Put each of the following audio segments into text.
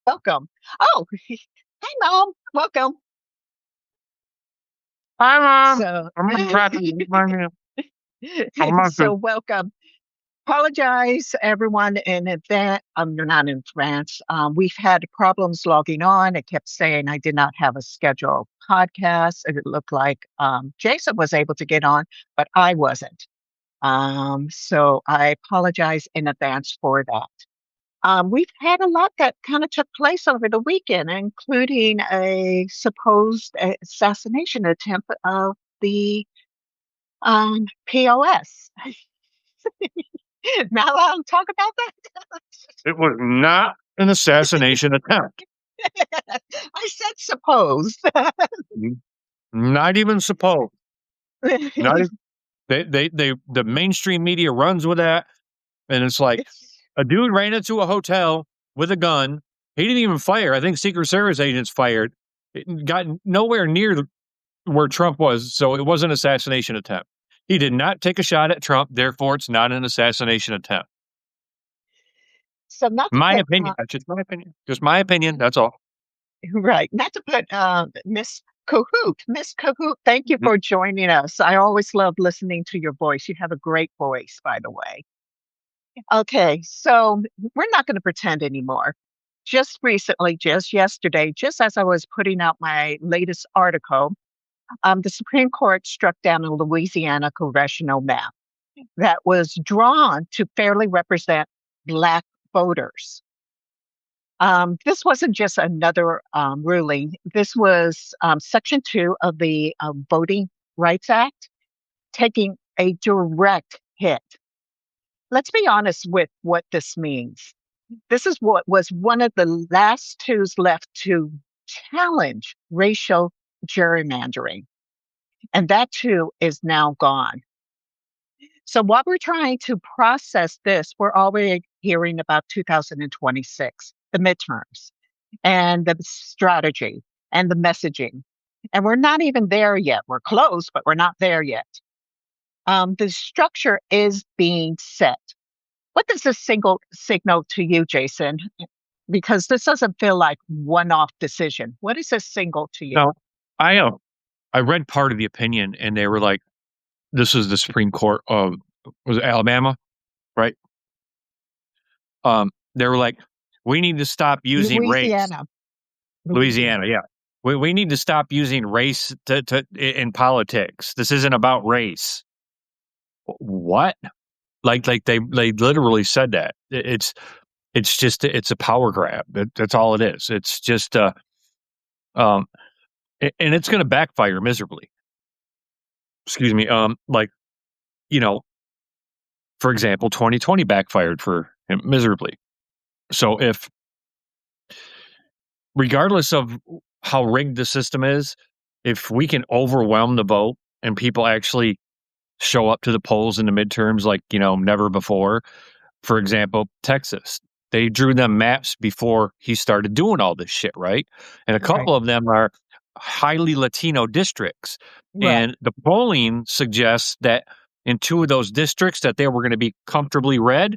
Welcome. Oh, hi, Mom. Welcome. Hi, Mom. So, I'm gonna try to eat my meal. I'm not so good. welcome. Apologize, everyone, in advance. You're not in advance. We've had problems logging on. It kept saying I did not have a scheduled podcast. And it looked like Jason was able to get on, but I wasn't. So I apologize in advance for that. We've had a lot that kind of took place over the weekend, including a supposed assassination attempt of the POS. Not allowed to talk about It was not an assassination attempt. that. I said supposed. Not even supposed. Not even, the mainstream media runs with that, and it's like a dude ran into a hotel with a gun. He didn't even fire. I think Secret Service agents fired. It got nowhere near where Trump was, so it was an assassination attempt. He did not take a shot at Trump, therefore it's not an assassination attempt. So not to My put opinion. That's just my opinion. Just my opinion. That's all. right, not to put Miss Cahoot. Miss Cahoot, thank you for joining us. I always love listening to your voice. You have a great voice, by the way. Okay, so we're not going to pretend anymore. Just recently, just yesterday, just as I was putting out my latest article, the Supreme Court struck down a Louisiana congressional map that was drawn to fairly represent Black voters. This wasn't just another ruling. This was Section 2 of the Voting Rights Act taking a direct hit. Let's be honest with what this means. This is what was one of the last twos left to challenge racial gerrymandering. And that too is now gone. So while we're trying to process this, we're already hearing about 2026, the midterms, and the strategy and the messaging. And we're not even there yet. We're close, but we're not there yet. The structure is being set. What does this single signal to you, Jason? Because this doesn't feel like one-off decision. What is this single to you? No, I I read part of the opinion, and they were like, "This is the Supreme Court of was it Alabama, right?" They were like, "We need to stop using race." Louisiana. Louisiana, Louisiana. yeah. We need to stop using race in politics. This isn't about race. What? Like they literally said that. It's just it's a power grab. That's all it is. It's just um and it's going to backfire miserably. Excuse me. Like you know, for example, 2020 backfired for him miserably. So if regardless of how rigged the system is, if we can overwhelm the vote and people actually show up to the polls in the midterms like, never before, for example, Texas, they drew them maps before he started doing all this shit, right? And a Right. couple of them are highly Latino districts. Right. And the polling suggests that in two of those districts that they were going to be comfortably red.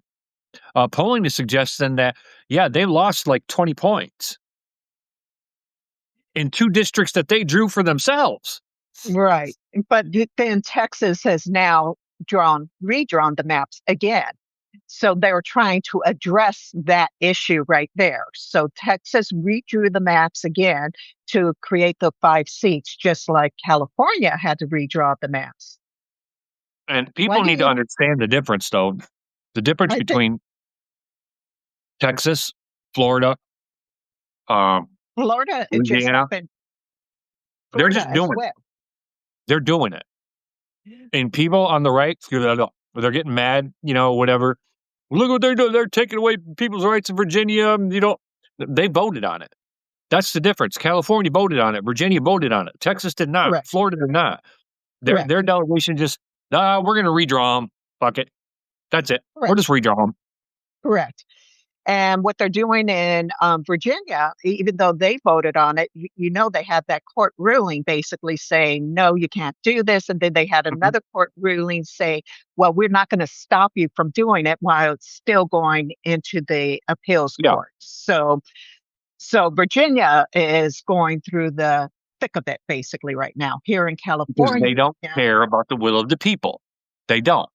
Polling is suggesting that, yeah, they lost like 20 points in two districts that they drew for themselves. Right. But then Texas has now redrawn the maps again. So they're trying to address that issue right there. So Texas redrew the maps again to create the 5 seats, just like California had to redraw the maps. And Why people do need to you? understand the difference, though. The difference I think between Texas, Florida, um, Florida, it just Louisiana, happened. they're Florida just as doing it. well. They're doing it. And people on the right, they're getting mad, whatever. Look what they're doing. They're taking away people's rights in Virginia. They voted on it. That's the difference. California voted on it. Virginia voted on it. Texas did not. Correct. Florida did not. Their Correct. delegation just, we're going to redraw them. Fuck it. That's it. We'll Correct. just redraw them. Correct. And what they're doing in Virginia, even though they voted on it, they had that court ruling basically saying, no, you can't do this. And then they had Mhm. another court ruling say, well, we're not going to stop you from doing it while it's still going into the appeals Yeah. court. So So Virginia is going through the thick of it basically right now. Here in because California, they don't care about the will of the people. They don't.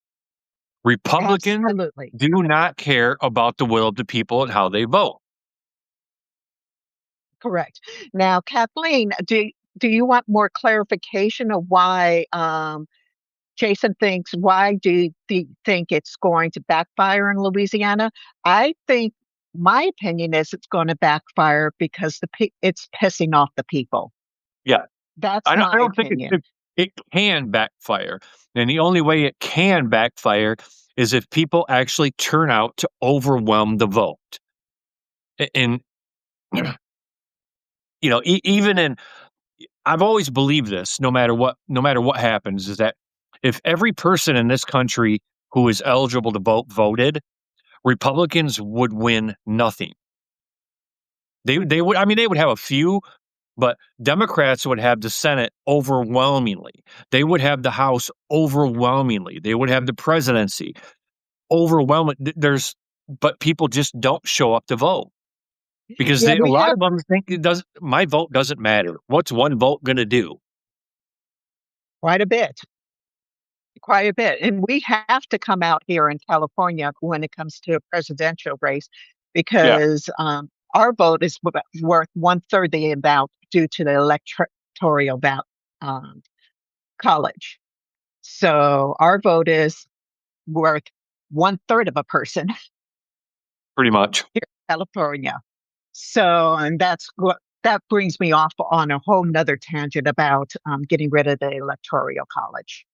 Republicans absolutely do not care about the will of the people and how they vote. correct. Now, Kathleen, do you want more clarification of why Jason thinks why do you think it's going to backfire in Louisiana? I think my opinion is it's going to backfire because it's pissing off the people. Yeah. That's I my don't think opinion. it can backfire. And the only way it can backfire is if people actually turn out to overwhelm the vote. And, even in, I've always believed this, no matter what happens, is that if every person in this country who is eligible to vote voted, Republicans would win nothing. They would, I mean, they would have a few, but Democrats would have the Senate overwhelmingly. They would have the House overwhelmingly. They would have the presidency overwhelming. But people just don't show up to vote because Yeah, a we lot have of them think my vote doesn't matter. What's one vote going to do? quite a bit, quite a bit. And we have to come out here in California when it comes to a presidential race Yeah, because our vote is worth one third the amount due to the electoral um, college. So our vote is worth one third of a person pretty much. here in California. So, and that's what that brings me off on a whole nother tangent about getting rid of the electoral college.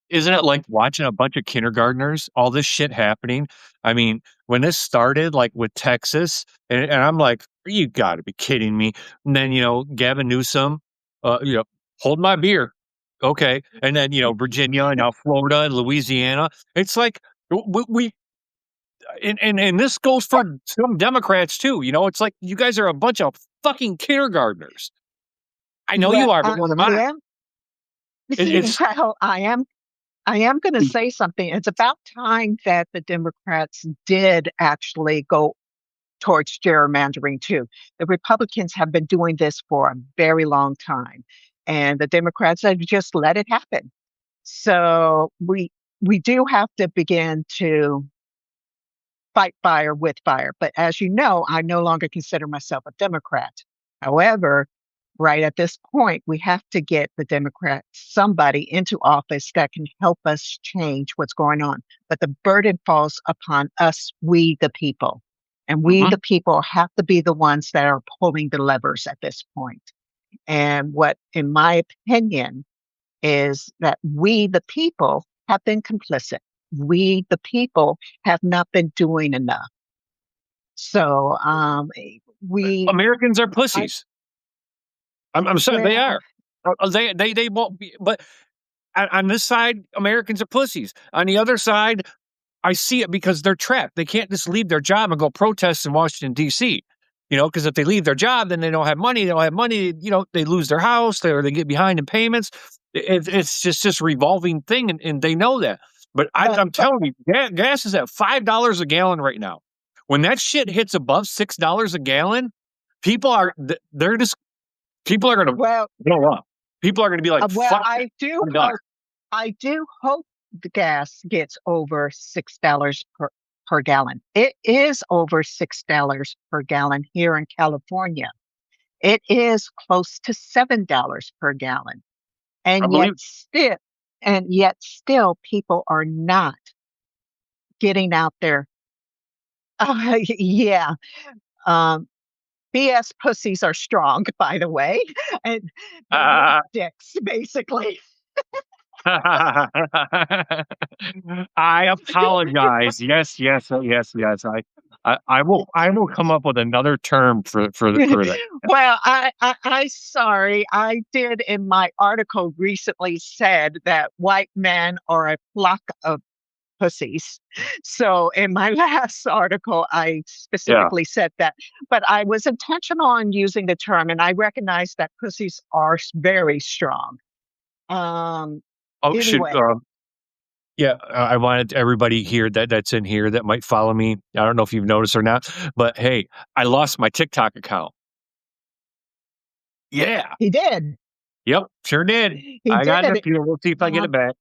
Isn't it like watching a bunch of kindergartners, all this shit happening? I mean, when this started, like with Texas, and I'm like, you got to be kidding me. And then, Gavin Newsom, hold my beer. Okay. And then, Virginia and now Florida and Louisiana. It's like, and this goes for some Democrats too. It's like, you guys are a bunch of fucking kindergartners. I know Well, you are, but what am I I? am. It's, Well, I am going to say something. It's about time that the Democrats did actually go towards gerrymandering too. The Republicans have been doing this for a very long time, and the Democrats have just let it happen. So we do have to begin to fight fire with fire. But as you know, I no longer consider myself a Democrat. However, right at this point, we have to get the Democrats, somebody into office that can help us change what's going on. But the burden falls upon us, we the people. And we Mhm. the people have to be the ones that are pulling the levers at this point. And what, in my opinion, is that we, the people, have been complicit. We, the people, have not been doing enough. So we, Americans are I, pussies. I'm sorry, they well, are. They won't be. But on this side, Americans are pussies. On the other side, I see it because they're trapped. They can't just leave their job and go protest in Washington D.C. Because if they leave their job, then they don't have money. They don't have money. They lose their house, or they get behind in payments. It's just this revolving thing, and they know that. But but, I'm telling you, gas is at $5 a gallon right now. When that shit hits above $6 a gallon, they're just people are going to well, blow up. People are going to be like, well, "Fuck it, I'm done." I do hope the gas gets over $6 per gallon. It is over $6 per gallon here in California. It is close to $7 per gallon. I And believe. yet still people are not getting out there. Yeah. Um, BS pussies are strong, by the way, and they're little dicks, basically. I apologize. Yes, yes, yes, yes. I will come up with another term for that. Well, I sorry. I did in my article recently said that white men are a flock of pussies. So in my last article, I Yeah. specifically said that, but I was intentional in using the term, and I recognize that pussies are very strong. Um, Oh, should anyway, yeah. I wanted everybody here that's in here that might follow me. I don't know if you've noticed or not, but hey, I lost my TikTok account. Yeah. He did. Yep. Sure did. He I got an did. appeal. We'll see if I get Um, it back.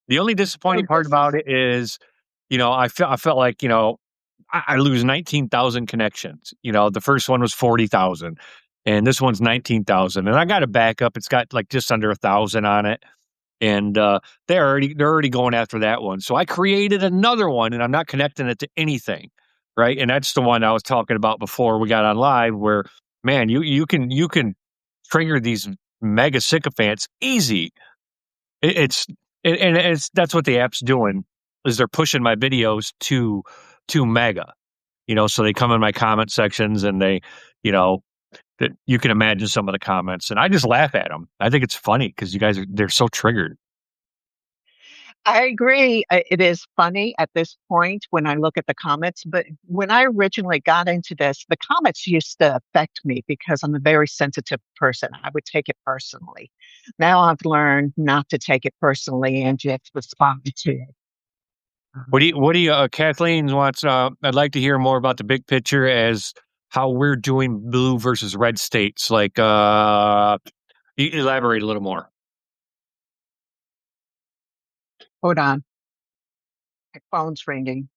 The only so disappointing part this is about it is, I felt like, I lose 19,000 connections. The first one was 40,000 and this one's 19,000 and I got a backup. It's got like just under 1,000 on it. And they're already going after that one. So I created another one and I'm not connecting it to anything. Right. And that's the one I was talking about before we got on live where, man, you can trigger these mega sycophants easy. It's and it's that's what the app's doing is they're pushing my videos to mega, so they come in my comment sections and they, you know, that you can imagine some of the comments and I just laugh at them. I think it's funny because they're so triggered. I agree. It is funny at this point when I look at the comments, but when I originally got into this, the comments used to affect me because I'm a very sensitive person. I would take it personally. Now I've learned not to take it personally and just respond to it. Kathleen wants, I'd like to hear more about the big picture as how we're doing blue versus red states. Like, elaborate a little more. Hold on, my phone's ringing.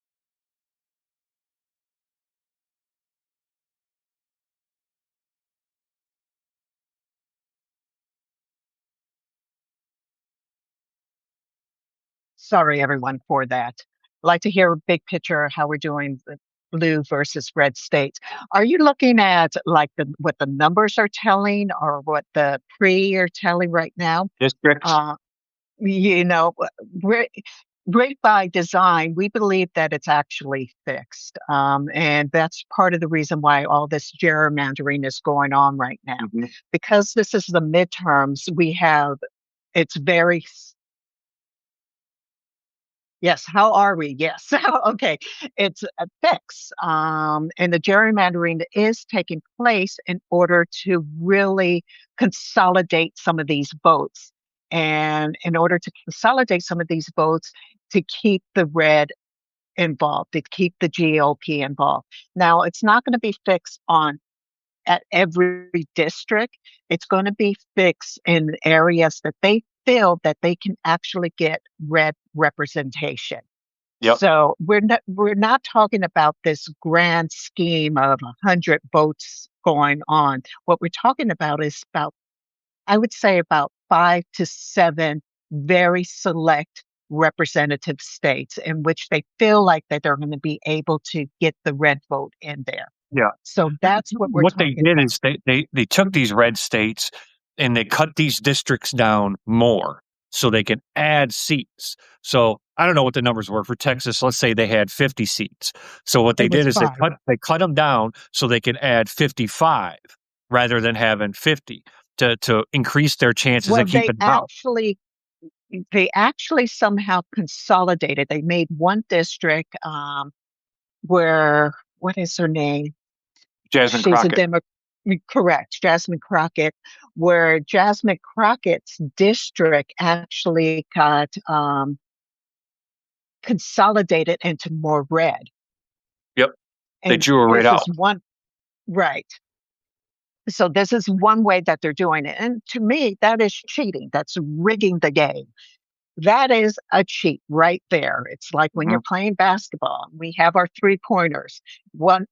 Sorry, everyone, for that. I'd like to hear a big picture how we're doing the blue versus red states. Are you looking at like what the numbers are telling or what the pre are telling right now? Districts. Uh, you know, we're great by design. We believe that it's actually fixed. And that's part of the reason why all this gerrymandering is going on right now. Mhm. Because this is the midterms, it's very Yes, how are we? Yes. Okay. It's a fix. And the gerrymandering is taking place in order to really consolidate some of these votes. And in order to consolidate some of these votes, to keep the red involved, to keep the GOP involved. Now, it's not going to be fixed on at every district. It's going to be fixed in areas that they feel that they can actually get red representation. Yep. So we're not talking about this grand scheme of 100 votes going on. What we're talking about is about, I would say, about 5 to 7 very select representative states in which they feel like that they're going to be able to get the red vote in there. Yeah. So that's what we're What they talking did about. is they took these red states and they cut these districts down more so they can add seats. So I don't know what the numbers were for Texas. Let's say they had 50 seats. So what they It was did is they 5. cut them down so they can add 55 rather than having 50 to increase their chances Well, of keeping power. they actually somehow consolidated. They made one district, where what is her name? Jasmine She's a Crockett. Democrat. Correct, Jasmine Crockett, where Jasmine Crockett's district actually got consolidated into more red. Yep. They And drew her right this is out. one, right. So this is one way that they're doing it. And to me, that is cheating. That's rigging the game. That is a cheat right there. It's like when Mhm. you're playing basketball, we have our three pointers. One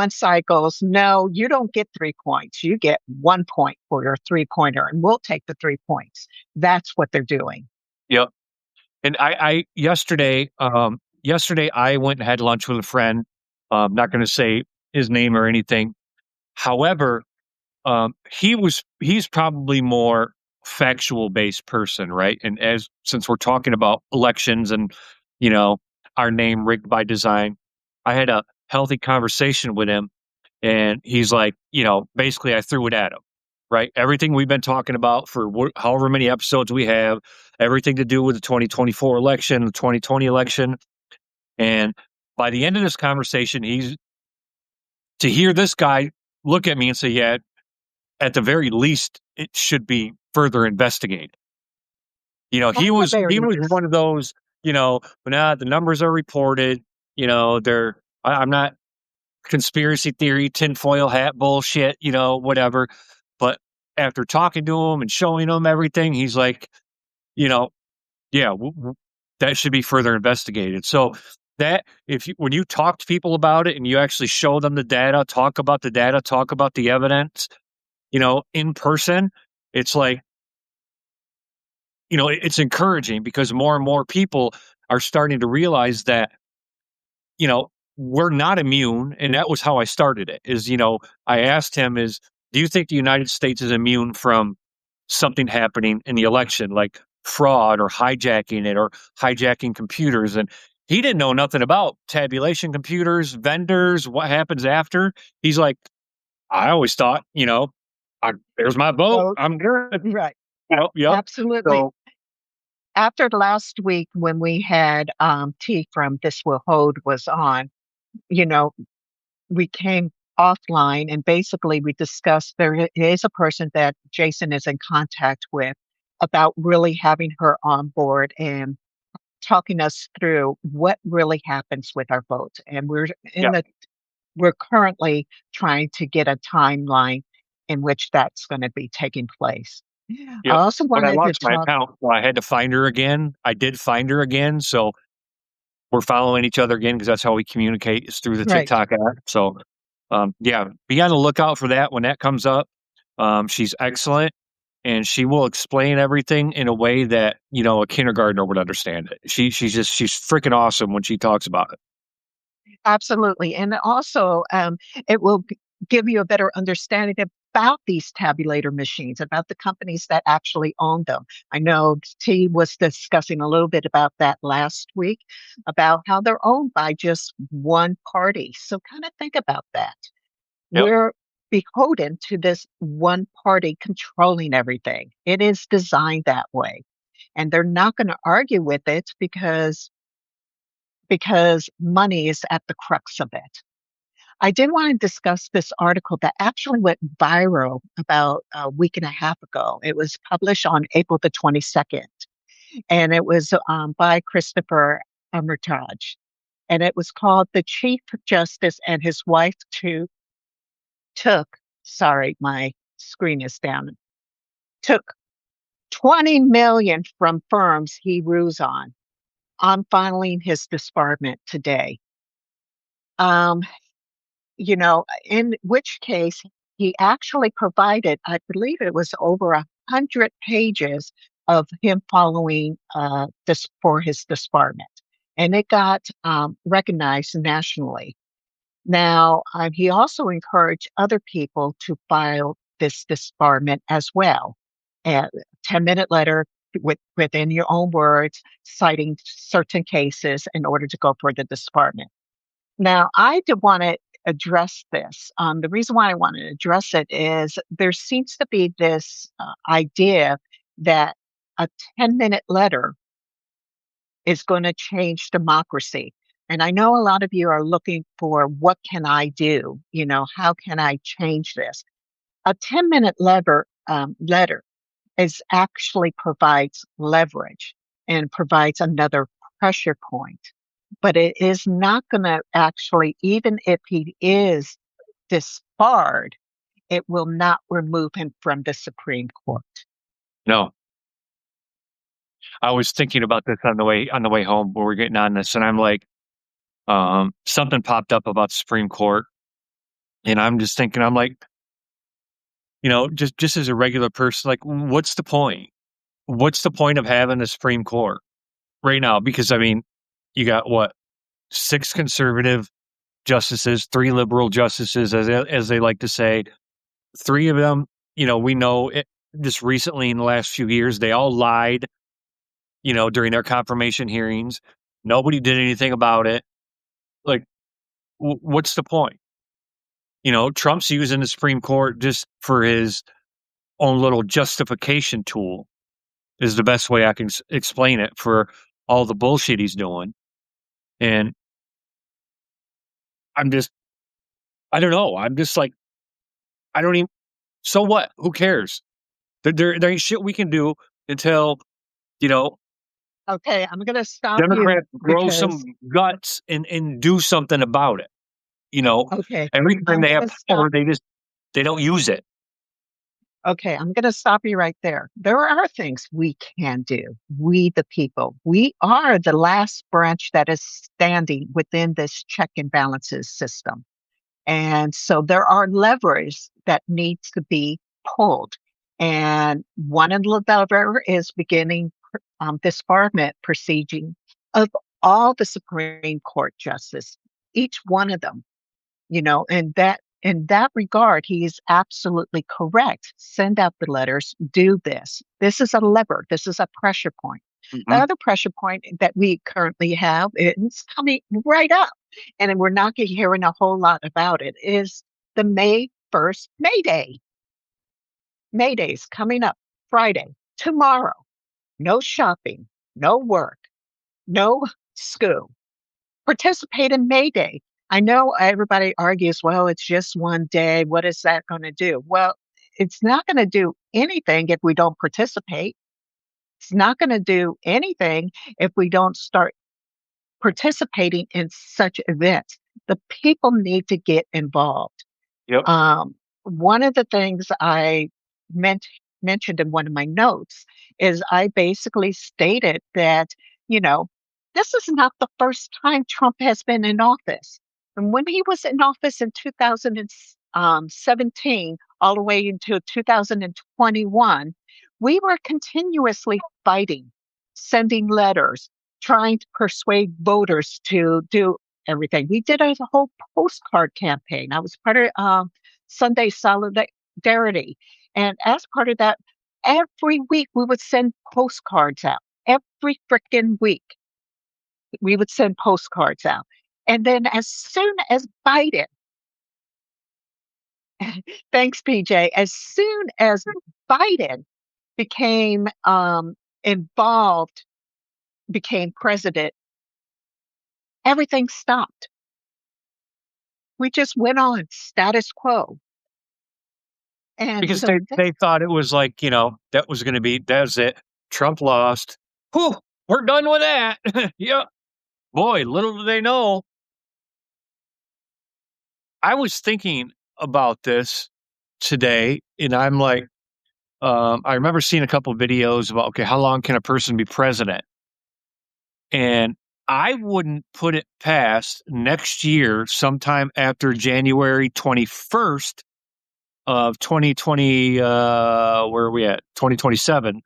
side goes, no, you don't get 3 points. You get 1 point for your three pointer, and we'll take the 3 points. That's what they're doing. Yep. And I yesterday I went and had lunch with a friend. Not going to say his name or anything. However, he's probably more factual based person, right? And as since we're talking about elections and you know our name rigged by design, I had a healthy conversation with him, and he's like, basically I threw it at him, right? Everything we've been talking about for however many episodes we have, everything to do with the 2024 election, the 2020 election, and by the end of this conversation, he's to hear this guy look at me and say, "Yeah, at the very least, it should be further investigated." At He the was very he was least. one of those, nah, the numbers are reported. I'm not conspiracy theory, tinfoil hat bullshit, whatever. But after talking to him and showing him everything, he's like, you know, yeah, that should be further investigated. So that if you when you talk to people about it and you actually show them the data, talk about the evidence, in person, it's like, it's encouraging because more and more people are starting to realize that, we're not immune. And that was how I started it is, I asked him do you think the United States is immune from something happening in the election, like fraud or hijacking it or hijacking computers? And he didn't know nothing about tabulation computers, vendors, what happens after. He's like, I always thought, there's my vote. So, I'm good. right. Yep. Absolutely. So, After last week when we had T from This Will Hold was on, you know, we came offline and basically we discussed is a person that Jason is in contact with about really having her on board and talking us through what really happens with our vote. And yeah, we're currently trying to get a timeline in which that's going to be taking place. I yep. also But I wanted to lost my talk, account, so I had to find her again. I did find her again, so we're following each other again because that's how we communicate is through the right. TikTok app. So, yeah, be on the lookout for that when that comes up. She's excellent, and she will explain everything in a way that a kindergartner would understand it. She's freaking awesome when she talks about it. Absolutely. And also, it will give you a better understanding about these tabulator machines, about the companies that actually own them. I know T was discussing a little bit about that last week, about how they're owned by just one party. So kind of think about that. Yep. We're beholden to this one party controlling everything. It is designed that way. And they're not going to argue with it because money is at the crux of it. I did want to discuss this article that actually went viral about a week and a half ago. It was published on April the 22nd, and it was by Christopher Armitage. And it was called The Chief Justice and His Wife sorry, my screen is down, took 20 million from firms he rules on. I'm filing his disbarment today. Um, in which case he actually provided, I believe it was over 100 pages of him following this for his disbarment. And it got recognized nationally. Now, he also encouraged other people to file this disbarment as well. A 10-minute letter within your own words, citing certain cases in order to go for the disbarment. Now, I do want to address this. The reason why I want to address it is there seems to be this idea that a 10-minute letter is going to change democracy. And I know a lot of you are looking for what can I do? How can I change this? A 10-minute letter is actually provides leverage and provides another pressure point. But it is not going to actually, even if he is disbarred, it will not remove him from the Supreme Court. No, I was thinking about this on the way home when we're getting on this, and I'm like, something popped up about the Supreme Court, and I'm just thinking, I'm like, just as a regular person, like, what's the point? What's the point of having the Supreme Court right now? Because I mean, you got what, six conservative justices, three liberal justices, as they like to say. Three of them, we know it, just recently in the last few years, they all lied, during their confirmation hearings. Nobody did anything about it. Like, what's the point? Trump's using the Supreme Court just for his own little justification tool, is the best way I can explain it for all the bullshit he's doing. And I'm just, I don't know. I'm just like, I don't even, so what? Who cares? There ain't shit we can do until, you know, Okay, I'm going to stop you Democrats grow some because, guts and do something about it. You know, okay, every time I'm they going have to stop. power, they don't use it. Okay, I'm going to stop you right there. There are things we can do. We, the people, we are the last branch that is standing within this check and balances system. And so there are levers that needs to be pulled. And one of the lever is beginning disbarment proceeding of all the Supreme Court justice, each one of them, and that in that regard, he is absolutely correct. Send out the letters, do this. This is a lever, this is a pressure point. The Hmm. other pressure point that we currently have, it's coming right up, and we're not hearing a whole lot about it, is the May 1st May Day. May Day's coming up Friday, tomorrow. No shopping, no work, no school. Participate in May Day. I know everybody argues, well, it's just one day. What is that going to do? Well, it's not going to do anything if we don't participate. It's not going to do anything if we don't start participating in such events. The people need to get involved. Yep. One of the things I meant, mentioned in one of my notes is I basically stated that, you know, this is not the first time Trump has been in office. And when he was in office in 2017, all the way into 2021, we were continuously fighting, sending letters, trying to persuade voters to do everything. We did a whole postcard campaign. I was part of Sunday Solidarity. And as part of that, every week we would send postcards out. Every freaking week we would send postcards out. And then as soon as Biden, thanks, PJ, as soon as Biden became involved, became president, everything stopped. We just went on status quo. And Because so they thought it was like, that was going to be, that's it. Trump lost. Whew, we're done with that. Yeah. Boy, little do they know. I was thinking about this today, and I'm like, I remember seeing a couple of videos about, okay, how long can a person be president? And I wouldn't put it past next year, sometime after January 21st of 2020, where are we at? 2027,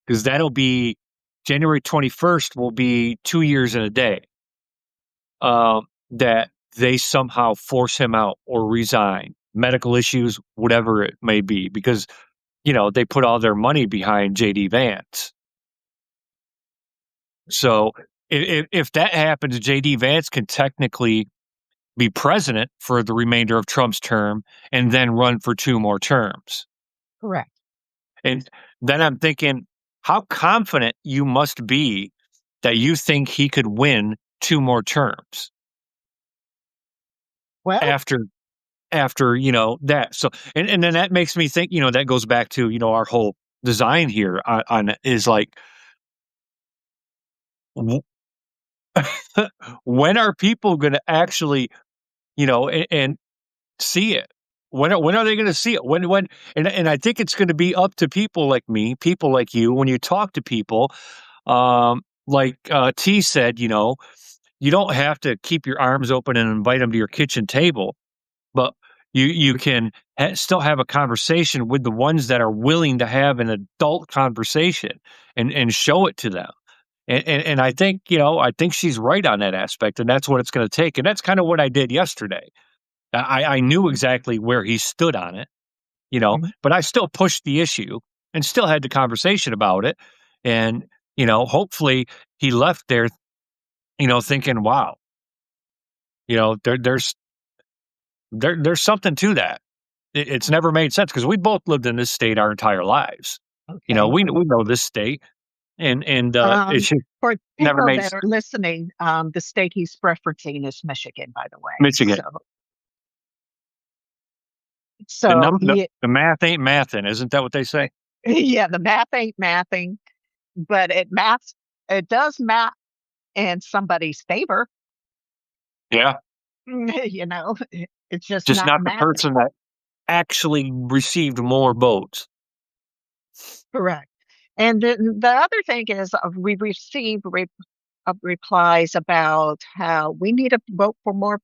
because that'll be January 21st will be 2 years and a day. That they somehow force him out or resign, medical issues, whatever it may be, because they put all their money behind JD Vance. So if that happens, JD Vance can technically be president for the remainder of Trump's term and then run for 2 more terms. correct. And then I'm thinking, how confident you must be that you think he could win 2 more terms Well, after that. So and then that makes me think, that goes back to our whole design here on is like, when are people going to actually, and see it? When are they going to see it? When and I think it's going to be up to people like me, people like you, when you talk to people, like T said, you don't have to keep your arms open and invite them to your kitchen table, but you can still have a conversation with the ones that are willing to have an adult conversation and show it to them. And I think, I think she's right on that aspect, and that's what it's going to take. And that's kind of what I did yesterday. I knew exactly where he stood on it, mhm, but I still pushed the issue and still had the conversation about it. And, hopefully he left there, thinking, wow, there's something to that. It's never made sense because we both lived in this state our entire lives. okay. We know this state, and it's just For never people made that are listening, the state he's referencing is Michigan, by the way. Michigan. The So yeah, the math ain't mathin', isn't that what they say? yeah, the math ain't mathing, but it does math in somebody's favor. Yeah, It's just just not not the mathing. person that actually received more votes. Correct. And the other thing is we receive replies about how we need to vote for more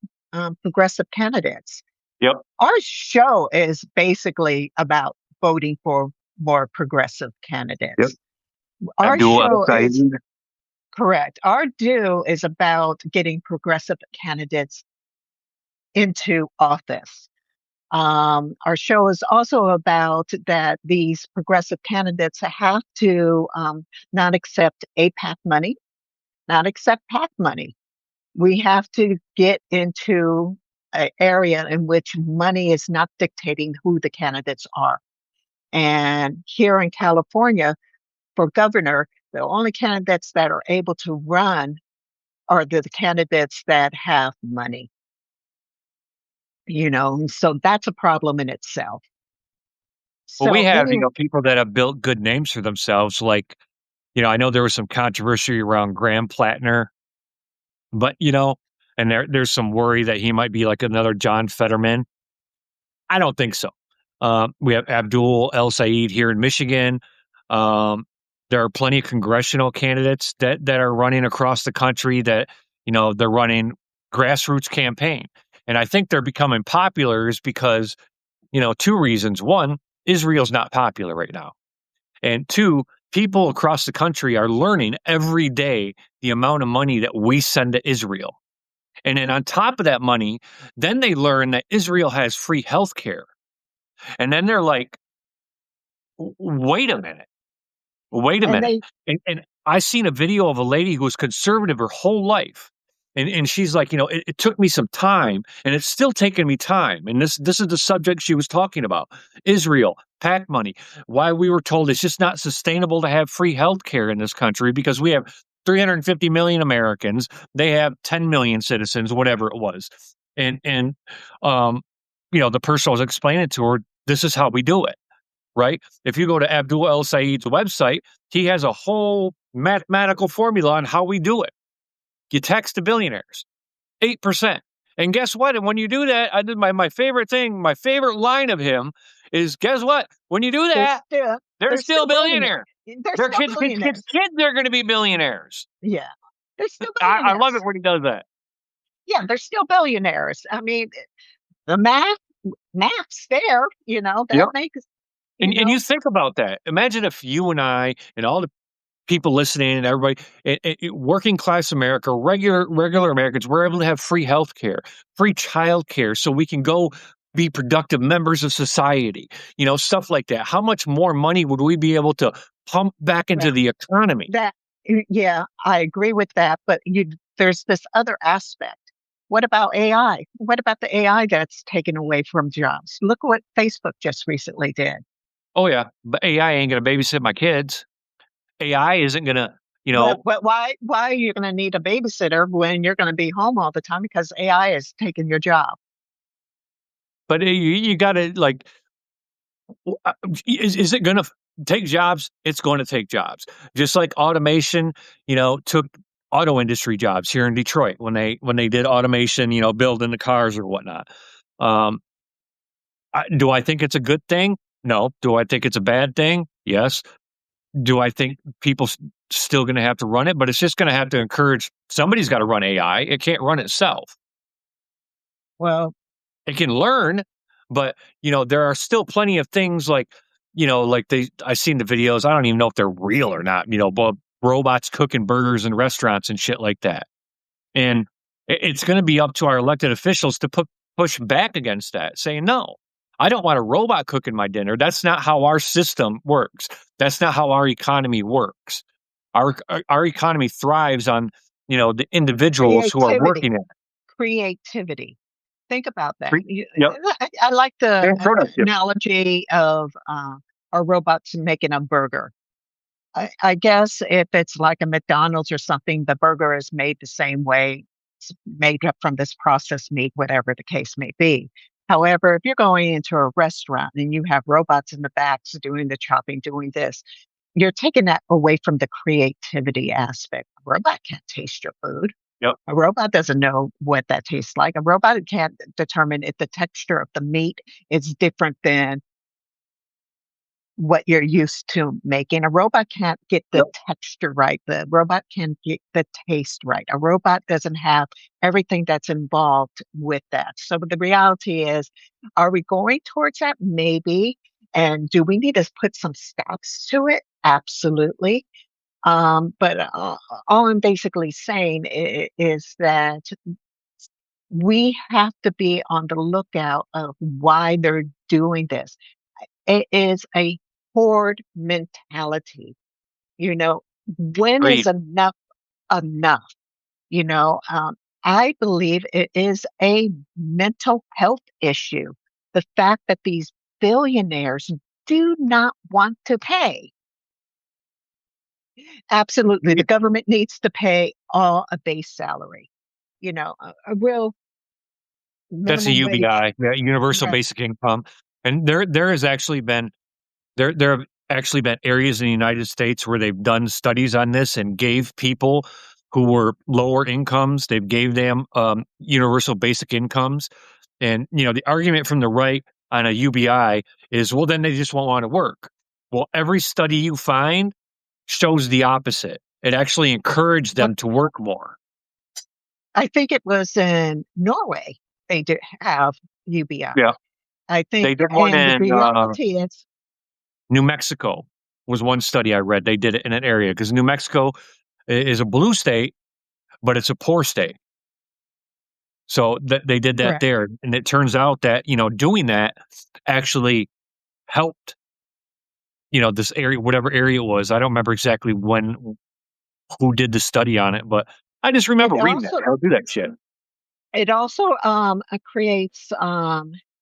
progressive candidates. Yep. Our show is basically about voting for more progressive Yep. candidates. Our Abdul show is El-Sayed. correct. Our do is about getting progressive candidates into office. Our show is also about that these progressive candidates have to not accept APAC money, not accept PAC money. We have to get into an area in which money is not dictating who the candidates are. And here in California, for governor, the only candidates that are able to run are the candidates that have money, so that's a problem in itself. Well, we So, have, anyway, people that have built good names for themselves. Like, I know there was some controversy around Graham Plattner, but and there's some worry that he might be like another John Fetterman. I don't think so. We have Abdul El-Sayed here in Michigan. Um, there are plenty of congressional candidates that are running across the country that, they're running grassroots campaign. And I think they're becoming popular is because, two reasons. One, Israel's not popular right now. And two, people across the country are learning every day the amount of money that we send to Israel. And then on top of that money, then they learn that Israel has free healthcare. And then they're like, wait a minute. Wait a and minute. they And I seen a video of a lady who was conservative her whole life. And she's like, it took me some time and it's still taking me time. And this is the subject she was talking about. Israel, PAC money, why we were told it's just not sustainable to have free health care in this country because we have 350 million Americans. They have 10 million citizens, whatever it was. And the person was explaining to her, this is how we do it. Right? If you go to Abdul El-Sayed's website, he has a whole mathematical formula on how we do it. You tax the billionaires, 8%. And guess what? And when you do that, I did my favorite thing, my favorite line of him is, guess what? When you do they're that, still they're they're still still billionaires. billionaires. They're Their still kids, kids, kids, billionaires. kids, they're going to be billionaires. Yeah, they're still I love it billionaires. when he does that. Yeah, they're still billionaires. I mean, the math's there. That Yep. makes And you think about that. Imagine if you and I and all the people listening and everybody, working class America, regular Americans, we're able to have free health care, free child care, so we can go be productive members of society, stuff like that. How much more money would we be able to pump back into the economy? that. Yeah, I agree with that. But there's this other aspect. What about AI? What about the AI that's taken away from jobs? Look what Facebook just recently did. Oh yeah, but AI ain't going to babysit my kids. AI isn't going to, But why are you going to need a babysitter when you're going to be home all the time because AI is taking your job? but you got to like, is it going to take jobs? It's going to take jobs. Just like automation, took auto industry jobs here in Detroit when they did automation, building the cars or whatnot. Um, do I think it's a good thing? No. Do I think it's a bad thing? Yes. Do I think people still going to have to run it? But it's just going to have to encourage somebody's got to run AI. It can't run itself. Well, It can learn, but there are still plenty of things like, I've seen the videos. I don't even know if they're real or not, but robots cooking burgers in restaurants and shit like that. And it's going to be up to our elected officials to push back against that, saying, no, I don't want a robot cooking my dinner. That's not how our system works. That's not how our economy works. Our economy thrives on, the individuals who are creativity, working in creativity. Think about that. it. Yep. I like the And productive. analogy of a robots making a burger. I guess if it's like a McDonald's or something, the burger is made the same way. It's made up from this processed meat, whatever the case may be. However, if you're going into a restaurant and you have robots in the back doing the chopping, doing this, you're taking that away from the creativity aspect. A robot can't taste your food. Yep. A robot doesn't know what that tastes like. A robot can't determine if the texture of the meat is different than what you're used to making. A robot can't get the Yep. texture right. The robot can get the taste right. A robot doesn't have everything that's involved with that. So the reality is, are we going towards that? Maybe. And do we need to put some stops to it? Absolutely. But all I'm basically saying is that we have to be on the lookout of why they're doing this. It is a horde mentality. You know, when is Agreed. enough enough? You know, I believe it is a mental health issue. The fact that these billionaires do not want to pay. Absolutely. The government needs to pay all a base salary, a real That's a minimum wage. UBI, yeah, universal Right. basic income. And there has actually been there have actually been areas in the United States where they've done studies on this and gave people who were lower incomes, they've gave them universal basic incomes. And the argument from the right on a UBI is, well, then they just won't want to work. Well, every study you find shows the opposite. It actually encouraged Well, them to work more. I think it was in Norway they did have UBI. Yeah, I think, they did one and the in reality is, New Mexico was one study I read. They did it in an area because New Mexico is a blue state, but it's a poor state. So they did that correct. there, and it turns out that doing that actually helped. This area, whatever area it was, I don't remember exactly who did the study on it, but I just remember It reading that. also I'll do that shit. it also creates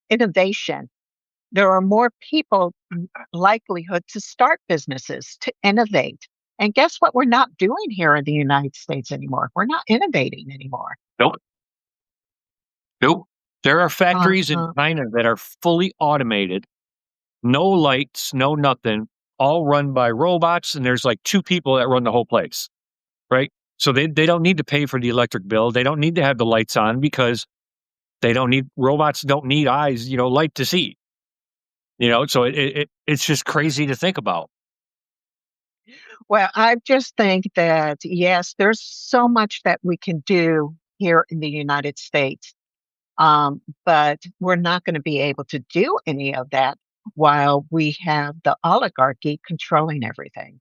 innovation. There are more people likelihood to start businesses, to innovate. And guess what? We're not doing here in the United States anymore. We're not innovating anymore. Nope, nope. There are factories in Uh, China that are fully automated, no lights, no nothing, all run by robots, and there's like two people that run the whole place. Right? So they don't need to pay for the electric bill. They don't need to have the lights on because they don't need robots don't need eyes, light to see. So it's just crazy to think about. well, I just think that, yes, there's so much that we can do here in the United States. But we're not going to be able to do any of that while we have the oligarchy controlling everything.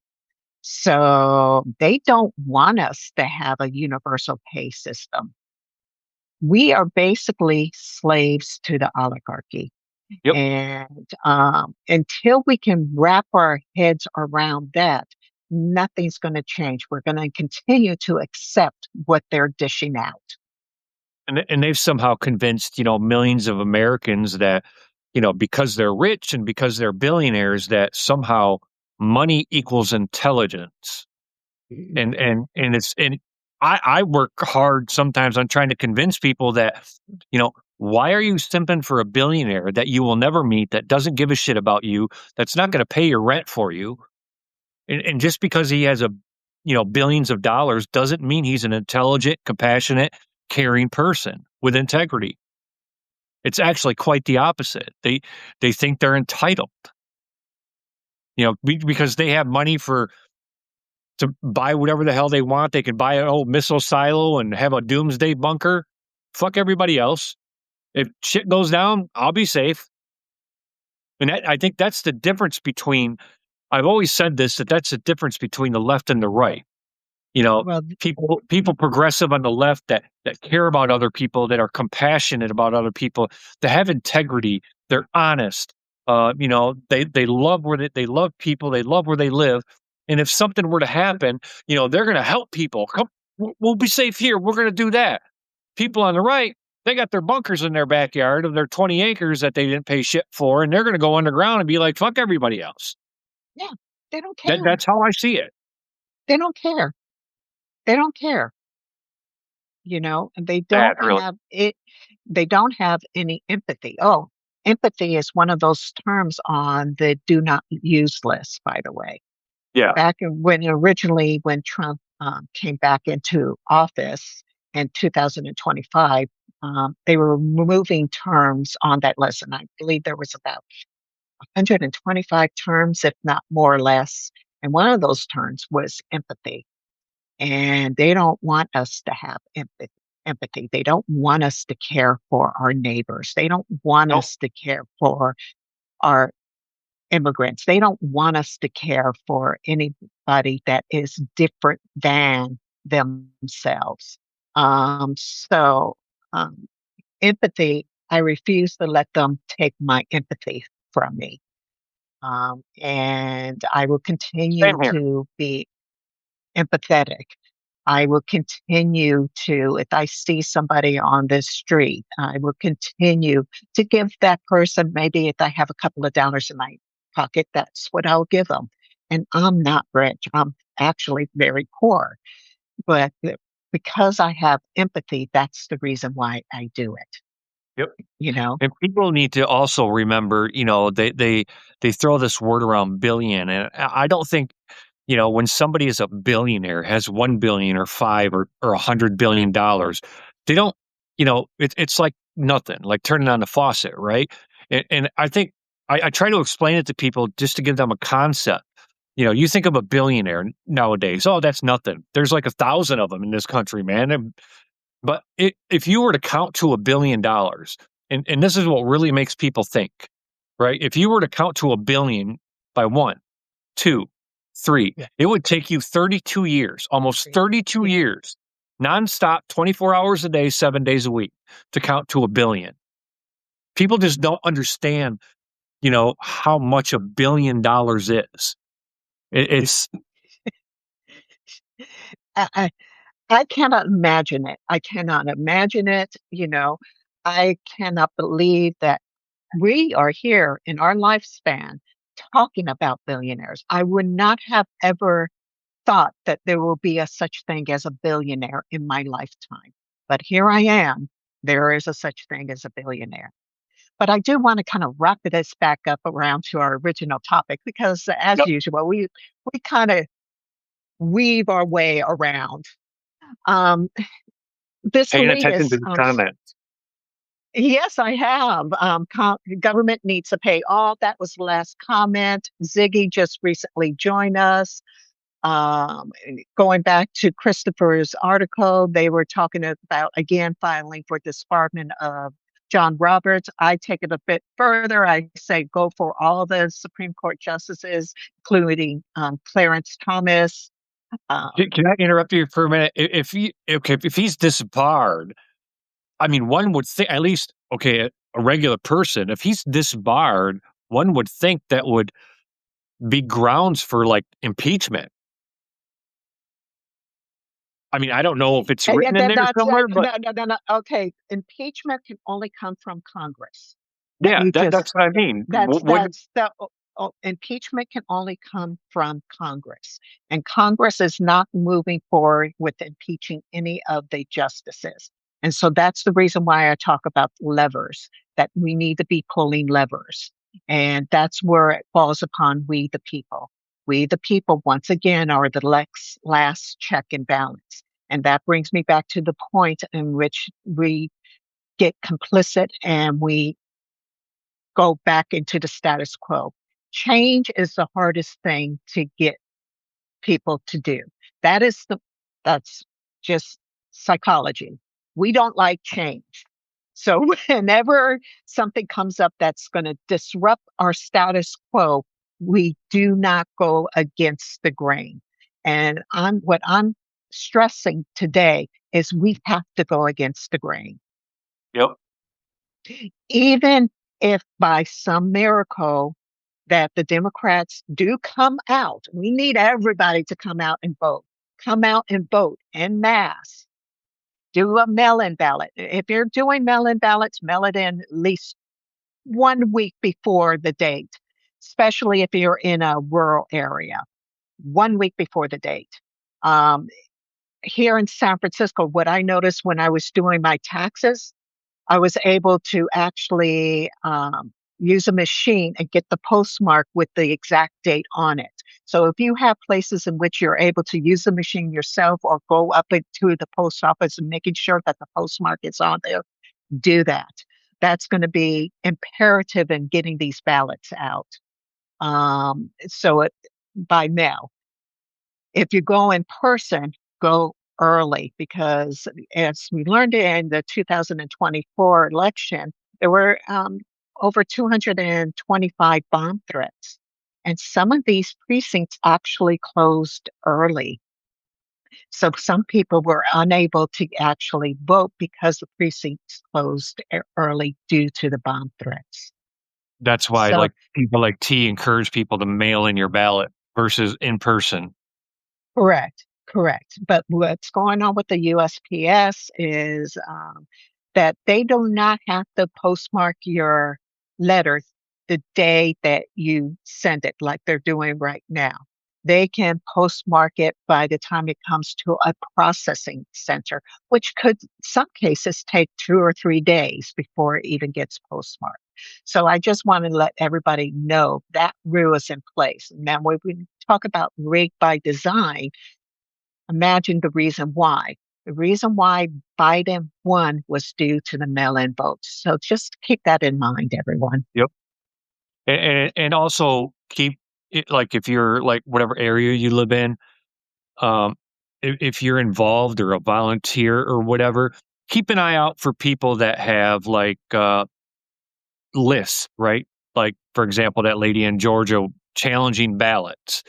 So they don't want us to have a universal pay system. We are basically slaves to the oligarchy. Yep. And until we can wrap our heads around that, nothing's going to change. We're going to continue to accept what they're dishing out. And they've somehow convinced, millions of Americans that, because they're rich and because they're billionaires, that somehow money equals intelligence. And it's and I work hard sometimes on trying to convince people that, why are you simping for a billionaire that you will never meet, that doesn't give a shit about you, that's not going to pay your rent for you? And just because he has billions of dollars doesn't mean he's an intelligent, compassionate, caring person with integrity. It's actually quite the opposite. They think they're entitled, because they have money to buy whatever the hell they want. They can buy an old missile silo and have a doomsday bunker. Fuck everybody else. If shit goes down, I'll be safe. And I think that's the difference between. I've always said this, that's the difference between the left and the right. Well, People progressive on the left that care about other people, that are compassionate about other people, that have integrity, they're honest. They love they love people, they love where they live. And if something were to happen, they're going to help people. Come, we'll be safe here. We're going to do that. People on the right, they got their bunkers in their backyard of their 20 acres that they didn't pay shit for, and they're going to go underground and be like, fuck everybody else. yeah, they don't care. That's how I see it. They don't care. They don't care. And they don't Really. have it. They don't have any empathy. Oh, empathy is one of those terms on the do not use list, by the way. Yeah. Back when Trump came back into office, in 2025, they were removing terms on that list. And I believe there was about 125 terms, if not more or less. And one of those terms was empathy. And they don't want us to have empathy. They don't want us to care for our neighbors. They don't want Nope. us to care for our immigrants. They don't want us to care for anybody that is different than themselves. So, um, empathy, I refuse to let them take my empathy from me. And I will continue Same here. to be empathetic. I will continue to, if I see somebody on this street, I will continue to give that person, maybe if I have a couple of dollars in my pocket, that's what I'll give them. And I'm not rich. I'm actually very poor. But because I have empathy, that's the reason why I do it, Yep. you know? And people need to also remember, they throw this word around billion, and I don't think, when somebody is a billionaire, has 1 billion or 5 or $100 billion, they don't, it's like nothing, like turning on the faucet, right? And I think I try to explain it to people just to give them a concept. You think of a billionaire nowadays, oh, that's nothing. There's like 1,000 of them in this country, man. But if you were to count to $1 billion, and this is what really makes people think, right? If you were to count to 1 billion by 1, 2, 3, Yeah. it would take you 32 years, almost 32 Yeah. years, nonstop, 24 hours a day, 7 days a week to count to 1 billion. People just don't understand, how much $1 billion is. It's I, I, I cannot imagine it. I cannot imagine it. I cannot believe that we are here in our lifespan talking about billionaires. I would not have ever thought that there will be a such thing as a billionaire in my lifetime. But here I am. There is a such thing as a billionaire. But I do want to kind of wrap this back up around to our original topic because, as Yep. usual, we kind of weave our way around. Um, this Paying attention to elitist, the comments. yes, I have. Government needs to pay all. That was the last comment. Ziggy just recently joined us. Going back to Christopher's article, they were talking about again filing for disbarment of John Roberts. I take it a bit further. I say go for all the Supreme Court justices, including Clarence Thomas. Um, Can I interrupt you for a minute? If he's disbarred, I mean, one would think, at least, okay, a regular person, if he's disbarred, one would think that would be grounds for like impeachment. I mean, I don't know if it's and written in then there that's somewhere, but no, no, no, no. Okay, impeachment can only come from Congress. Let yeah, me just that's what I mean. Would that's the impeachment can only come from Congress, and Congress is not moving forward with impeaching any of the justices. And so that's the reason why I talk about levers, that we need to be pulling levers. And that's where it falls upon we the people. We the people, once again, are the last check and balance. And that brings me back to the point in which we get complicit and we go back into the status quo. Change is the hardest thing to get people to do. That is that's just psychology. We don't like change. So whenever something comes up that's going to disrupt our status quo, we do not go against the grain. And what I'm stressing today is we have to go against the grain. yep, Even if by some miracle that the Democrats do come out, we need everybody to come out and vote. Come out and vote en masse. Do a mail in ballot. If you're doing mail in ballots, mail it in at least 1 week before the date, especially if you're in a rural area, 1 week before the date. Um, Here in San Francisco, what I noticed when I was doing my taxes, I was able to actually use a machine and get the postmark with the exact date on it. So if you have places in which you're able to use the machine yourself or go up into the post office and making sure that the postmark is on there, do that. That's going to be imperative in getting these ballots out. So it by mail. If you go in person, go early because as we learned in the 2024 election, there were over 225 bomb threats. And some of these precincts actually closed early. So some people were unable to actually vote because the precincts closed early due to the bomb threats. That's why So like people like T encourage people to mail in your ballot versus in person. correct, correct. But what's going on with the USPS is that they do not have to postmark your letters the day that you send it, like they're doing right now. They can postmark it by the time it comes to a processing center, which could, some cases, take 2 or 3 days before it even gets postmarked. So I just want to let everybody know that rule is in place. Now, when we talk about rigged by design, imagine the reason why. The reason why Biden won was due to the mail-in votes. So just keep that in mind, everyone. Yep. And also keep it like if you're like whatever area you live in, um, if you're involved or a volunteer or whatever, keep an eye out for people that have like lists, right? Like for example, that lady in Georgia challenging ballots,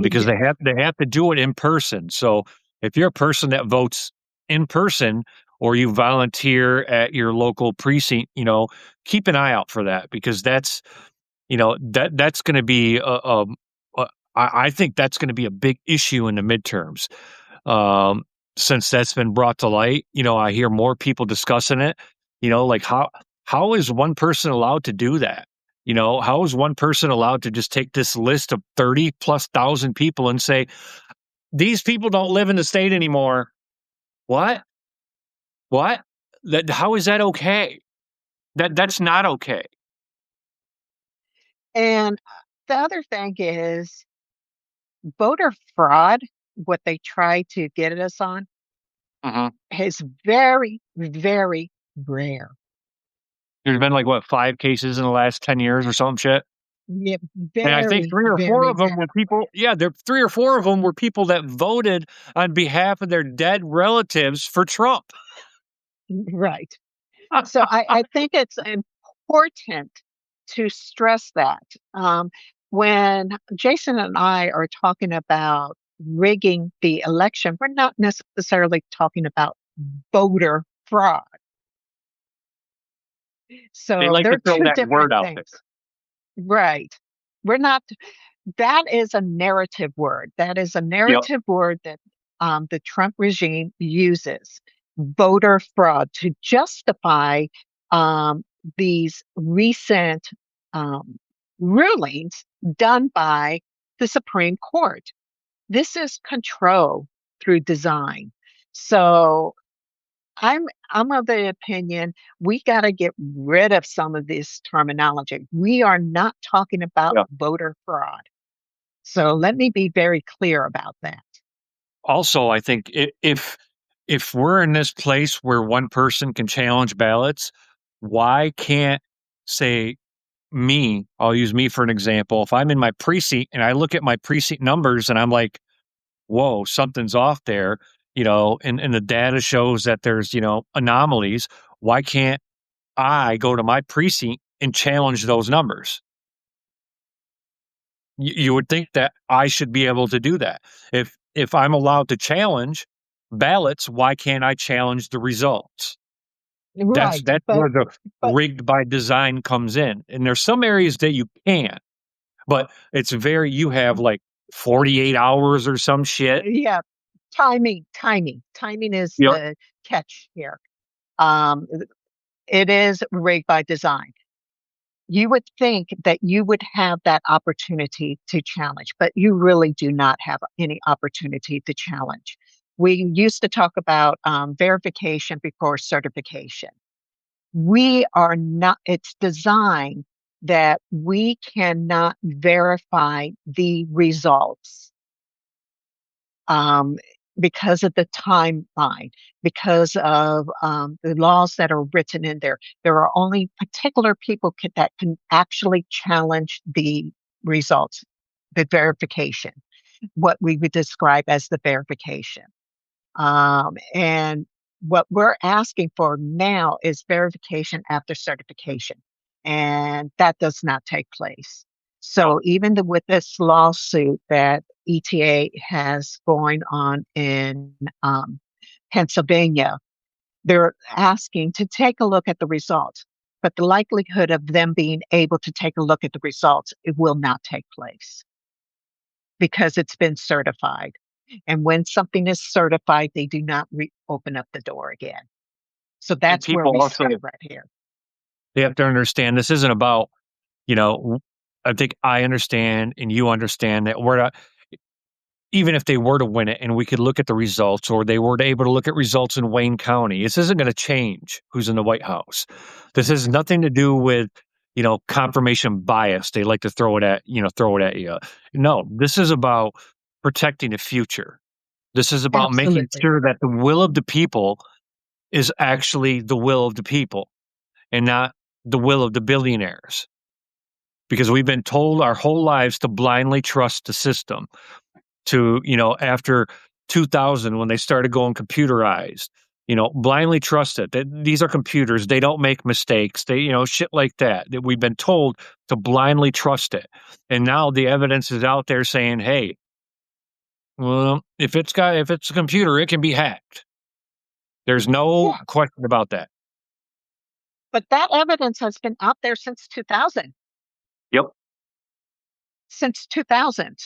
because Yeah, they have to do it in person. So if you're a person that votes in person or you volunteer at your local precinct, keep an eye out for that because that's going to be I think that's going to be a big issue in the midterms. Um, since that's been brought to light, I hear more people discussing it. Like how is one person allowed to do that? How is one person allowed to just take this list of 30 plus thousand people and say these people don't live in the state anymore? What? What? That how is that okay? That's not okay. and the other thing is voter fraud, what they try to get us on, Mhm. is very, very rare. There's been like what 5 cases in the last 10 years or some shit. Yeah, And I think very, 3 or 4 very of them rare. were people there 3 or 4 of them were people that voted on behalf of their dead relatives for Trump. Right. So I think it's important to stress that when Jason and I are talking about rigging the election, we're not necessarily talking about voter fraud. They So like to they're throw two that different word out there. things. Right. We're not, that is a narrative word. That is a Yep. narrative word that the Trump regime uses, voter fraud, to justify um, these recent um, rulings done by the Supreme Court. This is control through design. So I'm of the opinion we got to get rid of some of this terminology. We are not talking about Yeah. voter fraud. So let me be very clear about that. Also, I think if we're in this place where one person can challenge ballots, why can't, say, me, I'll use me for an example. If I'm in my precinct and I look at my precinct numbers and I'm like, whoa, something's off there, and the data shows that there's, anomalies. Why can't I go to my precinct and challenge those numbers? You would think that I should be able to do that. If I'm allowed to challenge ballots, why can't I challenge the results? That's Right. that's But where the but rigged by design comes in. And there's some areas that you can, but it's very you have like 48 hours or some shit. yeah, timing is Yep. the catch here. Um, it is rigged by design. You would think that you would have that opportunity to challenge, but you really do not have any opportunity to challenge. We used to talk about verification before certification. We are not, it's designed that we cannot verify the results um, because of the timeline, because of the laws that are written in there. There are only particular people that can actually challenge the results, the verification, what we would describe as the verification. And what we're asking for now is verification after certification, and that does not take place. So even with this lawsuit that ETA has going on in Pennsylvania, they're asking to take a look at the results, but the likelihood of them being able to take a look at the results, it will not take place because it's been certified. And when something is certified, they do not open up the door again. So And that's where people we also, stand right here. they have to understand this isn't about, you know, I think I understand and you understand that we're not, even if they were to win it and we could look at the results, or they were able to look at results in Wayne County, this isn't going to change who's in the White House. This has nothing to do with, confirmation bias. They like to throw it at you. No, this is about protecting the future. This is about making Absolutely. sure that the will of the people is actually the will of the people and not the will of the billionaires. Because we've been told our whole lives to blindly trust the system. After 2000, when they started going computerized, blindly trust it. These are computers. They don't make mistakes. They, shit like that, that we've been told to blindly trust it. And now the evidence is out there saying, hey, well, if it's a computer, it can be hacked. There's no Yeah. question about that. But that evidence has been out there since 2000. Yep. Since 2000.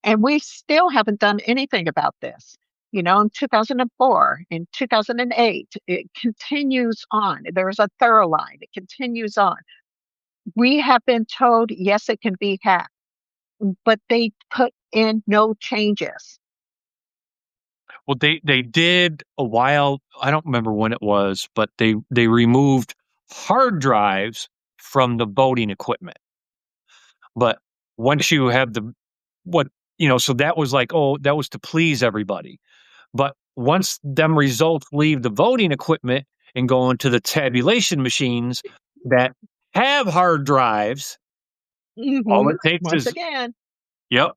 And we still haven't done anything about this. In 2004, in 2008, it continues on. There's a thorough line. It continues on. We have been told, yes, it can be hacked, but they put in no changes. Well, they did a while. I don't remember when it was, but they removed hard drives from the voting equipment. But once you have so that was like, oh, that was to please everybody. But once them results leave the voting equipment and go into the tabulation machines that have hard drives, all it takes Once is, again, yep,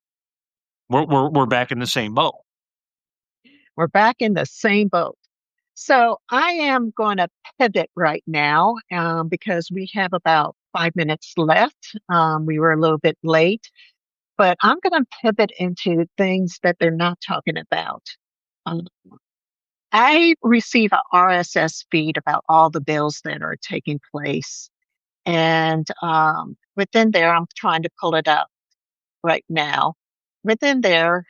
we're back in the same boat. we're back in the same boat. So I am going to pivot right now because we have about 5 minutes left. We were a little bit late, but I'm going to pivot into things that they're not talking about. Um, I receive a RSS feed about all the bills that are taking place. And within there, I'm trying to pull it up right now. Within there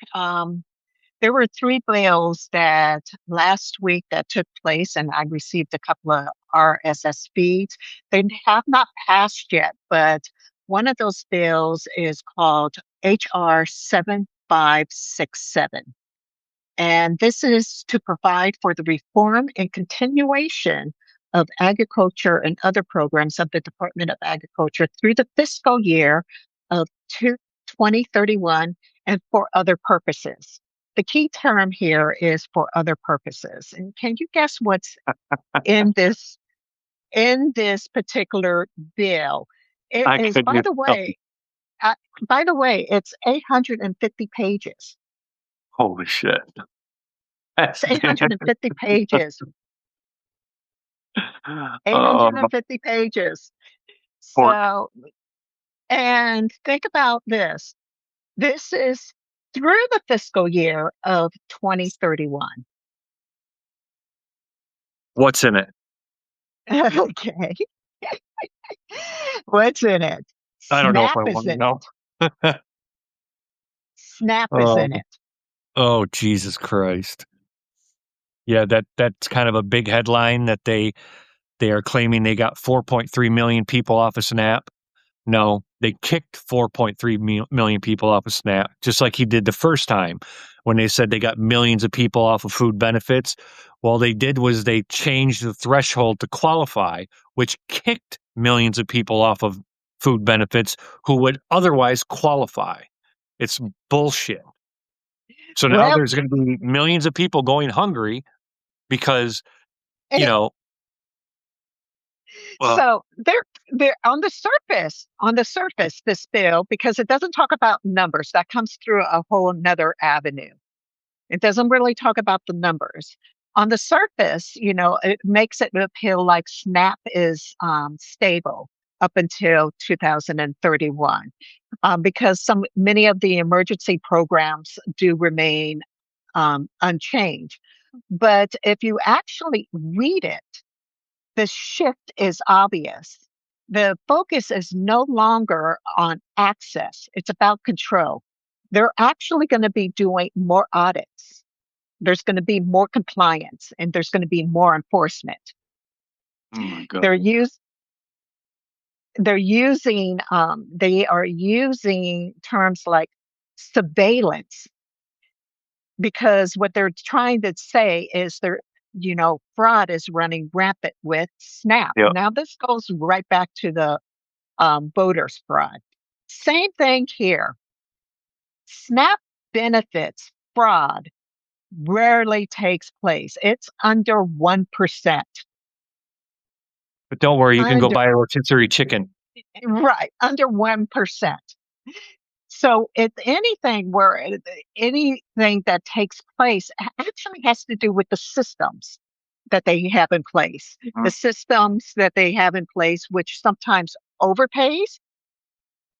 were three bills that last week that took place, and I received a couple of RSS feeds. They have not passed yet, but one of those bills is called HR 7567. And this is to provide for the reform and continuation of agriculture and other programs of the Department of Agriculture through the fiscal year of 2031 and for other purposes. The key term here is for other purposes. And can you guess what's in this particular bill? It I is, couldn't. by the way, it's 850 pages. Holy shit. It's 850 pages. Um, 850 pages. pork. So, and think about this. This is through the fiscal year of 2031. What's in it? Okay. What's in it? I don't know if SNAP I is want to in know. it. SNAP is Oh, in it. oh, Jesus Christ. Yeah, that's kind of a big headline that they are claiming they got 4.3 million people off of SNAP. No, they kicked 4.3 million people off of SNAP, just like he did the first time when they said they got millions of people off of food benefits. Well, they did was they changed the threshold to qualify, which kicked millions of people off of food benefits who would otherwise qualify. It's bullshit. So now Well, there's going to be millions of people going hungry because, you eh, know, well, so they're on the surface, this bill, because it doesn't talk about numbers. That comes through a whole another avenue. It doesn't really talk about the numbers. On the surface, it makes it appear like SNAP is stable up until 2031, because many of the emergency programs do remain unchanged. But if you actually read it, the shift is obvious. The focus is no longer on access, it's about control. They're actually going to be doing more audits. There's going to be more compliance and there's going to be more enforcement. oh my God. They're use they are using terms like surveillance, because what they're trying to say is fraud is running rampant with SNAP. Yeah. Now this goes right back to the voters fraud. Same thing here. SNAP benefits fraud rarely takes place. It's under 1%. But don't worry, you can go Under buy a rotisserie chicken. Right, under 1%. So if anything that takes place actually has to do with the systems that they have in place. The systems that they have in place, which sometimes overpays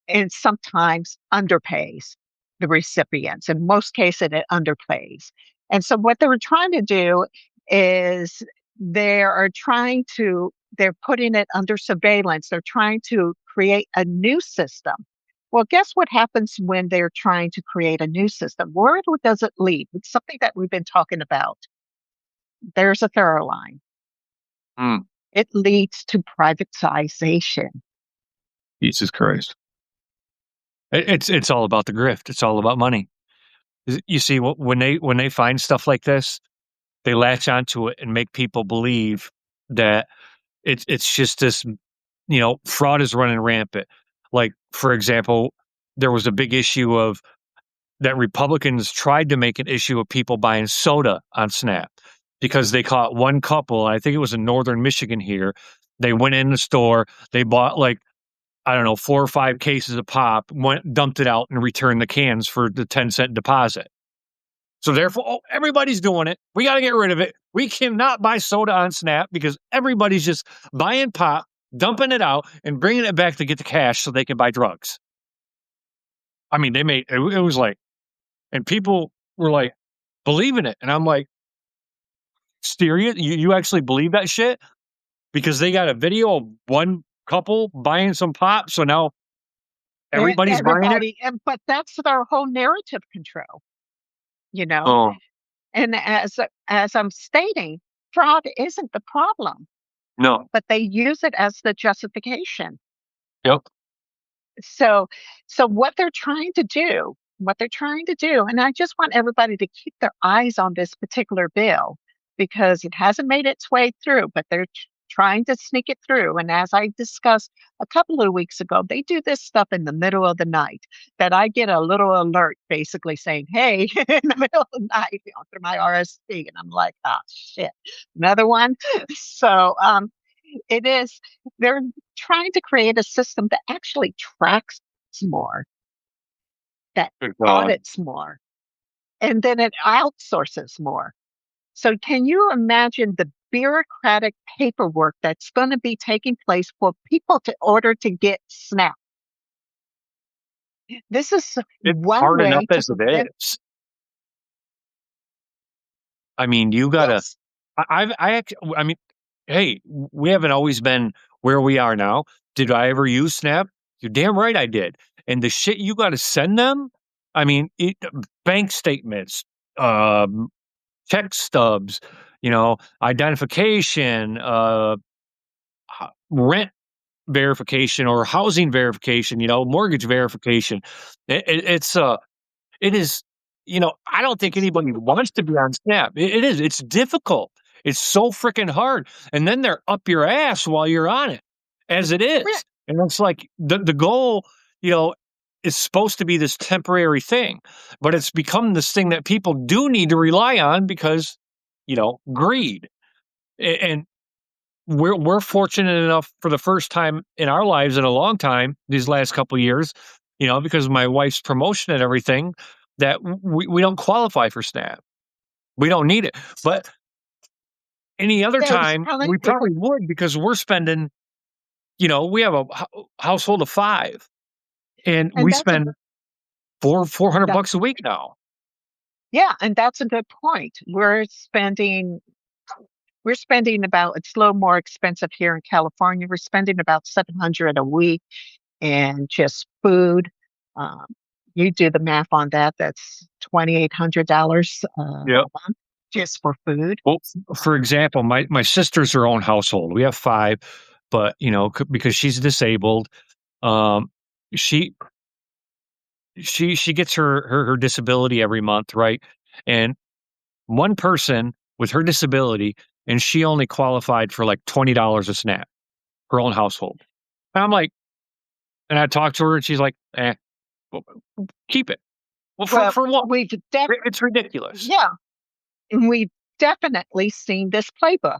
and sometimes underpays the recipients. In most cases, it underpays. And so what they were trying to do is they're putting it under surveillance. They're trying to create a new system. Well, guess what happens when they're trying to create a new system? Where does it lead? It's something that we've been talking about. There's a thorough line. Mm, It leads to privatization. Jesus Christ. It's all about the grift. It's all about money. You see, when they find stuff like this, they latch onto it and make people believe that it's just this, fraud is running rampant. Like, for example, there was a big issue of that Republicans tried to make an issue of people buying soda on Snap because they caught one couple, I think it was in northern Michigan here. They went in the store, they bought like, I don't know, 4 or 5 cases of pop, dumped it out and returned the cans for the 10-cent deposit. So therefore, everybody's doing it. We got to get rid of it. We cannot buy soda on Snap because everybody's just buying pop, dumping it out, and bringing it back to get the cash so they can buy drugs. I mean, it was like, and people were like believing it, and I'm like, serious? You actually believe that shit? Because they got a video of one couple buying some pop, so now everybody's buying it. But that's their whole narrative control, you know. Oh, And as I'm stating, fraud isn't the problem, no. but they use it as the justification. Yep. So what they're trying to do, and I just want everybody to keep their eyes on this particular bill because it hasn't made its way through, but they're trying to sneak it through. And as I discussed a couple of weeks ago, they do this stuff in the middle of the night that I get a little alert basically saying, hey, in the middle of the night, through my RSP. And I'm like, ah, shit, another one. So it is, they're trying to create a system that actually tracks more, that Good God. audits more, and then it outsources more. So can you imagine the bureaucratic paperwork that's going to be taking place for people to order to get SNAP? This is It's one hard enough way to as it prevent. is. I mean, you gotta. Yes. I mean, hey, we haven't always been where we are now. Did I ever use Snap? You're damn right I did. And the shit you got to send them. I mean, bank statements, um, check stubs, identification, rent verification or housing verification, mortgage verification. It is, I don't think anybody wants to be on Snap. It is. It's difficult. It's so freaking hard. And then they're up your ass while you're on it. as it is. And it's like the goal, you know, is supposed to be this temporary thing, but it's become this thing that people do need to rely on because, greed. And we're fortunate enough for the first time in our lives in a long time, these last couple of years, because of my wife's promotion and everything, that we don't qualify for SNAP. We don't need it. But any other Yeah, time, Sally, we probably would because we're spending, we have a household of 5, and and we spend that, $400 a week now. yeah, and that's a good point. We're spending about, it's a little more expensive here in California. We're spending about 700 a week in just food. Um, you do the math on that. That's $2,800 a Yep. month just for food. Well, for example, my sister's her own household. We have 5, but because she's disabled, um, she she gets her disability every month, right? And one person with her disability, and she only qualified for like $20 a SNAP, her own household. And I'm like, and I talked to her, and she's like, well, keep it. Well, Well, for what? we've It's ridiculous. yeah, and we've definitely seen this playbook.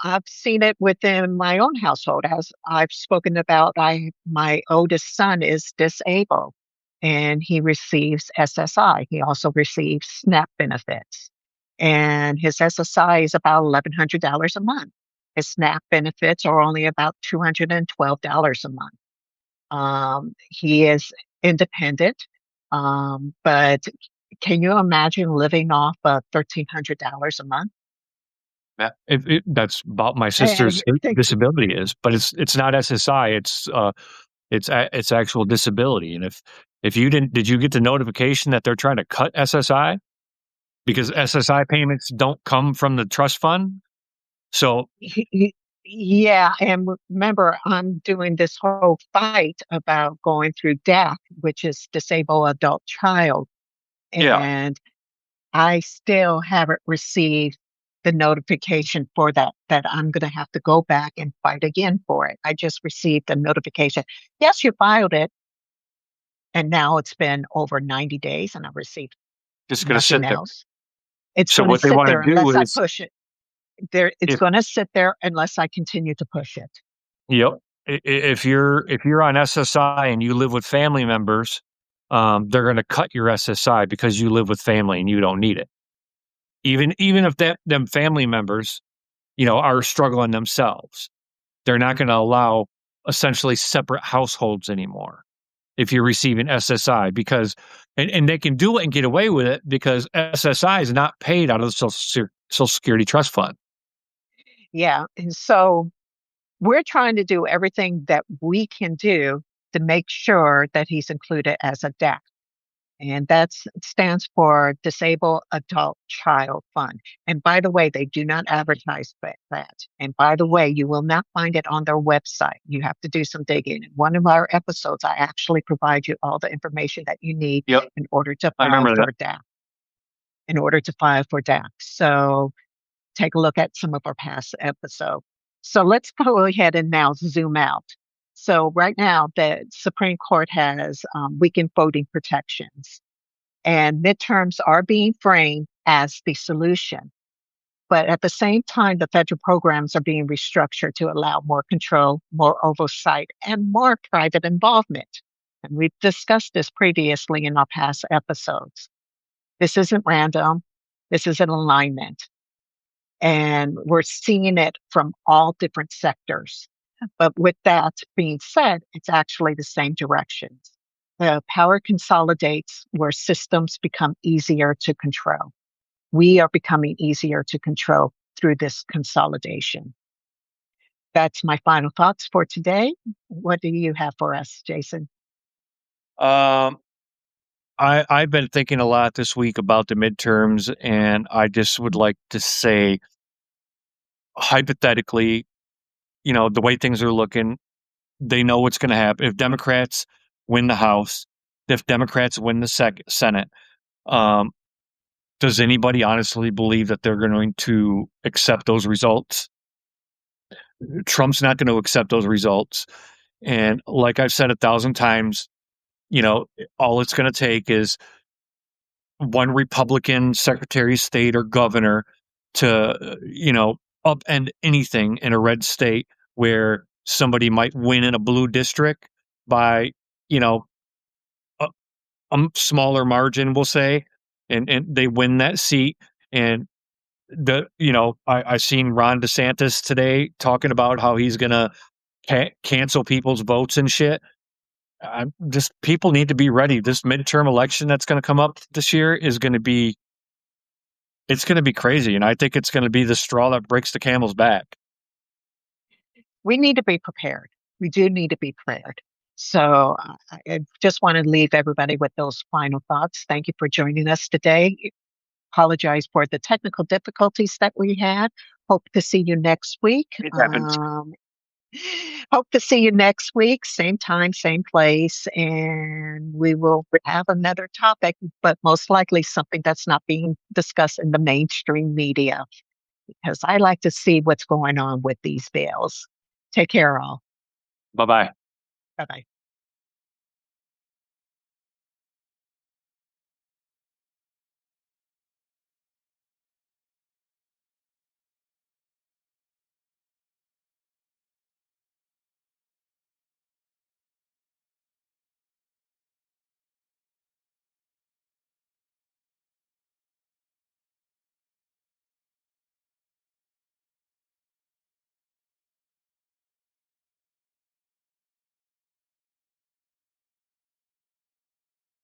I've seen it within my own household. As I've spoken about, my oldest son is disabled and he receives SSI. He also receives SNAP benefits. And his SSI is about $1,100 a month. His SNAP benefits are only about $212 a month. He is independent, but can you imagine living off of $1,300 a month? Yeah, that's about my And sister's disability is, but it's not SSI. It's actual disability. And if you did you get the notification that they're trying to cut SSI because SSI payments don't come from the trust fund? So yeah, and remember, I'm doing this whole fight about going through DAC, which is Disabled Adult Child, yeah, and I still haven't received the notification for that I'm going to have to go back and fight again for it. I just received a notification. Yes, you filed it, and now it's been over 90 days, and I've received just going to nothing sit there. else. It's So going to what they sit want there to do unless I is push it. It's if going to sit there unless I continue to push it. yep, if you're on SSI and you live with family members, they're going to cut your SSI because you live with family and you don't need it. Even if them family members, are struggling themselves, they're not going to allow essentially separate households anymore if you're receiving SSI because and they can do it and get away with it because SSI is not paid out of the Social Security Trust Fund. Yeah. And so we're trying to do everything that we can do to make sure that he's included as a DAC. And that stands for Disabled Adult Child Fund. And by the way, they do not advertise that. And by the way, you will not find it on their website. You have to do some digging. In one of our episodes, I actually provide you all the information that you need Yep, in order to I file remember that. for DAC. In order to file for DAC. So take a look at some of our past episodes. So let's go ahead and now zoom out. So right now, the Supreme Court has weakened voting protections, and midterms are being framed as the solution. But at the same time, the federal programs are being restructured to allow more control, more oversight, and more private involvement. And we've discussed this previously in our past episodes. This isn't random. This is an alignment. And we're seeing it from all different sectors. But with that being said, it's actually the same directions. The power consolidates where systems become easier to control. We are becoming easier to control through this consolidation. That's my final thoughts for today. What do you have for us, Jason? Um, I've been thinking a lot this week about the midterms, and I just would like to say, hypothetically, the way things are looking, they know what's going to happen. If Democrats win the House, if Democrats win the Senate, um, does anybody honestly believe that they're going to accept those results? Trump's not going to accept those results. And like I've said 1,000 times, all it's going to take is one Republican Secretary of State or governor to, upend anything in a red state where somebody might win in a blue district by, you know, a, a smaller margin, we'll say, and they win that seat. And I seen Ron DeSantis today talking about how he's gonna cancel people's votes and shit. Just people need to be ready. This midterm election that's going to come up this year is going to be it's going to be crazy, and I think it's going to be the straw that breaks the camel's back. We need to be prepared. We do need to be prepared. So I just want to leave everybody with those final thoughts. Thank you for joining us today. Apologize for the technical difficulties that we had. Hope to see you next week. It happens. Hope to see you next week, same time, same place, and we will have another topic, but most likely something that's not being discussed in the mainstream media, because I like to see what's going on with these bills. Take care, all. Bye bye. Bye bye.